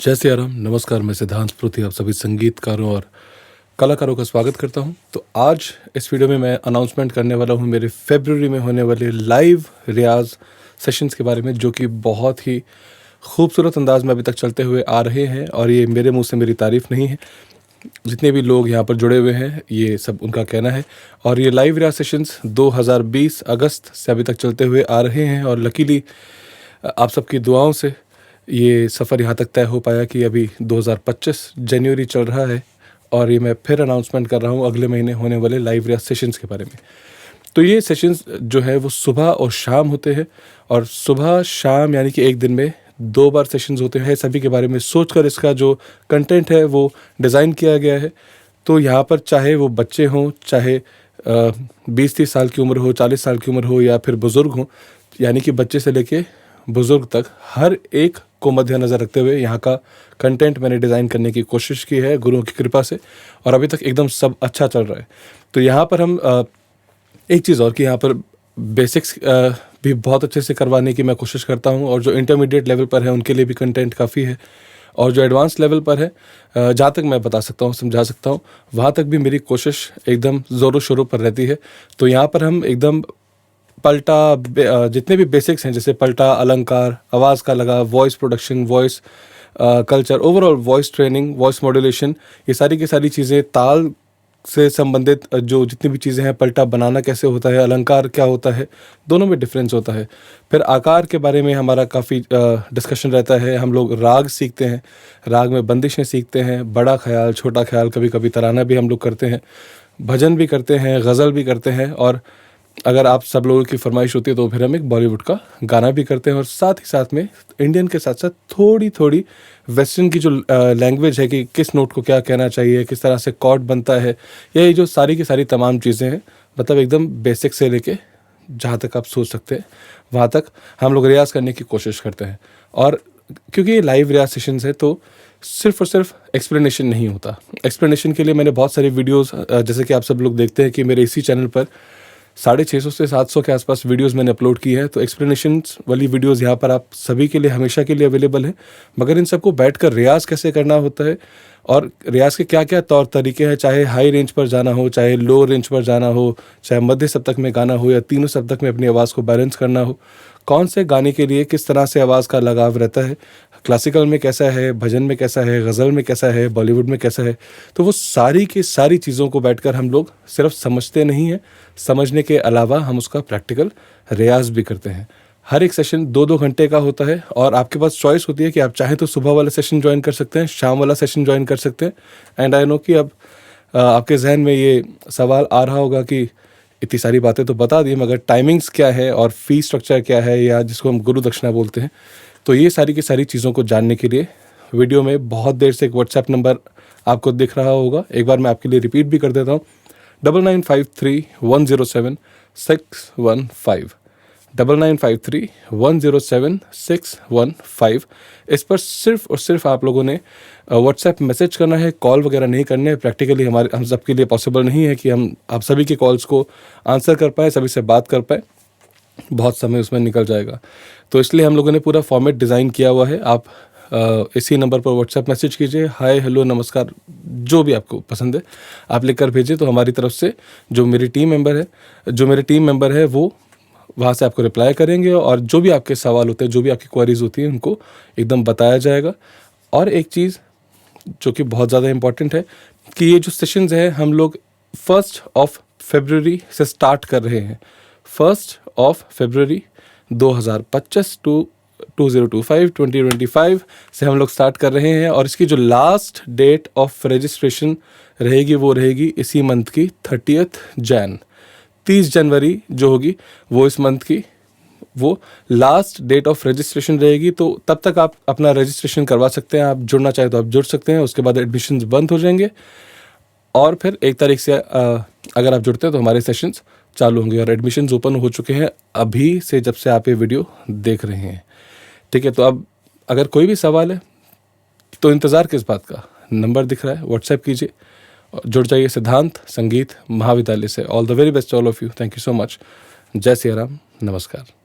जय सिया राम। नमस्कार, मैं सिद्धांत स्फूर्ति आप सभी संगीतकारों और कलाकारों का स्वागत करता हूं। तो आज इस वीडियो में मैं अनाउंसमेंट करने वाला हूं मेरे फरवरी में होने वाले लाइव रियाज सेशंस के बारे में, जो कि बहुत ही खूबसूरत अंदाज में अभी तक चलते हुए आ रहे हैं। और ये मेरे मुंह से मेरी तारीफ़ नहीं है, जितने भी लोग यहाँ पर जुड़े हुए हैं ये सब उनका कहना है। और ये लाइव रियाज सेशंस 2020 अगस्त से अभी तक चलते हुए आ रहे हैं। और लकीली आप सबकी दुआओं से ये सफ़र यहाँ तक तय हो पाया कि अभी 2025 जनवरी चल रहा है और ये मैं फिर अनाउंसमेंट कर रहा हूँ अगले महीने होने वाले लाइव रियाज सेशंस के बारे में। तो ये सेशंस जो है वो सुबह और शाम होते हैं, और सुबह शाम यानी कि एक दिन में 2 बार सेशंस होते हैं। सभी के बारे में सोचकर इसका जो कंटेंट है वो डिज़ाइन किया गया है। तो यहाँ पर चाहे वो बच्चे हों, चाहे 20-30 साल की उम्र हो, 40 साल की उम्र हो, या फिर बुज़ुर्ग हों, यानी कि बच्चे से लेके बुज़ुर्ग तक हर एक को मद्देनज़र रखते हुए यहाँ का कंटेंट मैंने डिज़ाइन करने की कोशिश की है गुरुओं की कृपा से। और अभी तक एकदम सब अच्छा चल रहा है। तो यहाँ पर हम एक चीज़ और कि यहाँ पर बेसिक्स भी बहुत अच्छे से करवाने की मैं कोशिश करता हूँ, और जो इंटरमीडिएट लेवल पर है उनके लिए भी कंटेंट काफ़ी है, और जो एडवांस लेवल पर है जहाँ तक मैं बता सकता हूँ, समझा सकता हूँ, वहाँ तक भी मेरी कोशिश एकदम ज़ोरों शोरों पर रहती है। तो यहाँ पर हम एकदम पलटा जितने भी बेसिक्स हैं, जैसे पलटा, अलंकार, आवाज़ का लगा, voice production, voice culture, overall voice training, voice modulation, ये सारी की सारी चीज़ें, ताल से संबंधित जो जितनी भी चीज़ें हैं, पलटा बनाना कैसे होता है, अलंकार क्या होता है, दोनों में डिफरेंस होता है। फिर आकार के बारे में हमारा काफ़ी डिस्कशन रहता है। हम लोग राग सीखते हैं, राग में बंदिशें सीखते हैं, बड़ा ख्याल, छोटा ख्याल, कभी कभी तराना भी हम लोग करते हैं, भजन भी करते हैं, गज़ल भी करते हैं, और अगर आप सब लोगों की फरमाइश होती है तो फिर हम एक बॉलीवुड का गाना भी करते हैं। और साथ ही साथ में इंडियन के साथ साथ थोड़ी थोड़ी वेस्टर्न की जो लैंग्वेज है कि किस नोट को क्या कहना चाहिए, किस तरह से कॉर्ड बनता है, ये जो सारी की सारी तमाम चीज़ें हैं, मतलब एकदम बेसिक से लेके जहाँ तक आप सोच सकते हैं वहाँ तक हम लोग रियाज़ करने की कोशिश करते हैं। और क्योंकि ये लाइव रियाज सेशंस है तो सिर्फ और सिर्फ एक्सप्लेनेशन नहीं होता। एक्सप्लेनेशन के लिए मैंने बहुत सारी वीडियोस, जैसे कि आप सब लोग देखते हैं कि मेरे इसी चैनल पर 650 से 700 के आसपास वीडियोस मैंने अपलोड की है। तो एक्सप्लेनेशंस वाली वीडियोस यहाँ पर आप सभी के लिए हमेशा के लिए अवेलेबल है। मगर इन सबको बैठकर रियाज़ कैसे करना होता है, और रियाज़ के क्या क्या तौर तरीके हैं, चाहे हाई रेंज पर जाना हो, चाहे लो रेंज पर जाना हो, चाहे मध्य सप्तक में गाना हो, या तीनों सप्तक में अपनी आवाज़ को बैलेंस करना हो, कौन से गाने के लिए किस तरह से आवाज़ का लगाव रहता है, क्लासिकल में कैसा है, भजन में कैसा है, गज़ल में कैसा है, बॉलीवुड में कैसा है, तो वो सारी की सारी चीज़ों को बैठकर हम लोग सिर्फ समझते नहीं हैं, समझने के अलावा हम उसका प्रैक्टिकल रियाज भी करते हैं। हर एक सेशन 2-2 घंटे का होता है, और आपके पास चॉइस होती है कि आप चाहें तो सुबह वाला सेशन ज्वाइन कर सकते हैं, शाम वाला सेशन ज्वाइन कर सकते हैं। एंड आई नो कि अब आपके जहन में ये सवाल आ रहा होगा कि इतनी सारी बातें तो बता दी, मगर टाइमिंग्स क्या है और फी स्ट्रक्चर क्या है, या जिसको हम गुरु दक्षिणा बोलते हैं। तो ये सारी की सारी चीज़ों को जानने के लिए वीडियो में बहुत देर से एक व्हाट्सएप नंबर आपको दिख रहा होगा, एक बार मैं आपके लिए रिपीट भी कर देता हूँ, 9953107615, 9953107615। इस पर सिर्फ और सिर्फ आप लोगों ने व्हाट्सएप मैसेज करना है, कॉल वगैरह नहीं करने हैं। प्रैक्टिकली हम सबके लिए पॉसिबल नहीं है कि हम आप सभी के कॉल्स को आंसर कर पाएँ, सभी से बात कर पाएँ, बहुत समय उसमें निकल जाएगा। तो इसलिए हम लोगों ने पूरा फॉर्मेट डिज़ाइन किया हुआ है। आप इसी नंबर पर व्हाट्सएप मैसेज कीजिए, हाय, हेलो, नमस्कार, जो भी आपको पसंद है आप लिखकर भेजिए। तो हमारी तरफ से जो मेरे टीम मेंबर है वो वहाँ से आपको रिप्लाई करेंगे, और जो भी आपके सवाल होते हैं, जो भी आपकी क्वेरीज होती हैं, उनको एकदम बताया जाएगा। और एक चीज़ जो कि बहुत ज़्यादा इम्पॉर्टेंट है कि ये जो सेशंस हैं हम लोग 1 फरवरी से स्टार्ट कर रहे हैं। 1 फरवरी 2025 टू 2025 से हम लोग स्टार्ट कर रहे हैं। और इसकी जो लास्ट डेट ऑफ रजिस्ट्रेशन रहेगी वो रहेगी इसी मंथ की 30 जनवरी जो होगी वो इस मंथ की वो लास्ट डेट ऑफ रजिस्ट्रेशन रहेगी। तो तब तक आप अपना रजिस्ट्रेशन करवा सकते हैं। आप जुड़ना चाहे तो आप जुड़ सकते हैं, उसके बाद एडमिशन्स बंद हो जाएंगे, और फिर 1 तारीख से अगर आप जुड़ते हैं तो हमारे सेशंस चालू होंगे। और एडमिशन्स ओपन हो चुके हैं अभी से, जब से आप ये वीडियो देख रहे हैं। ठीक है, तो अब अगर कोई भी सवाल है तो इंतज़ार किस बात का, नंबर दिख रहा है, व्हाट्सएप कीजिए, जुड़ जाइए सिद्धांत संगीत महाविद्यालय से। All the very best all of you. Thank you so much. जय सिया राम। नमस्कार।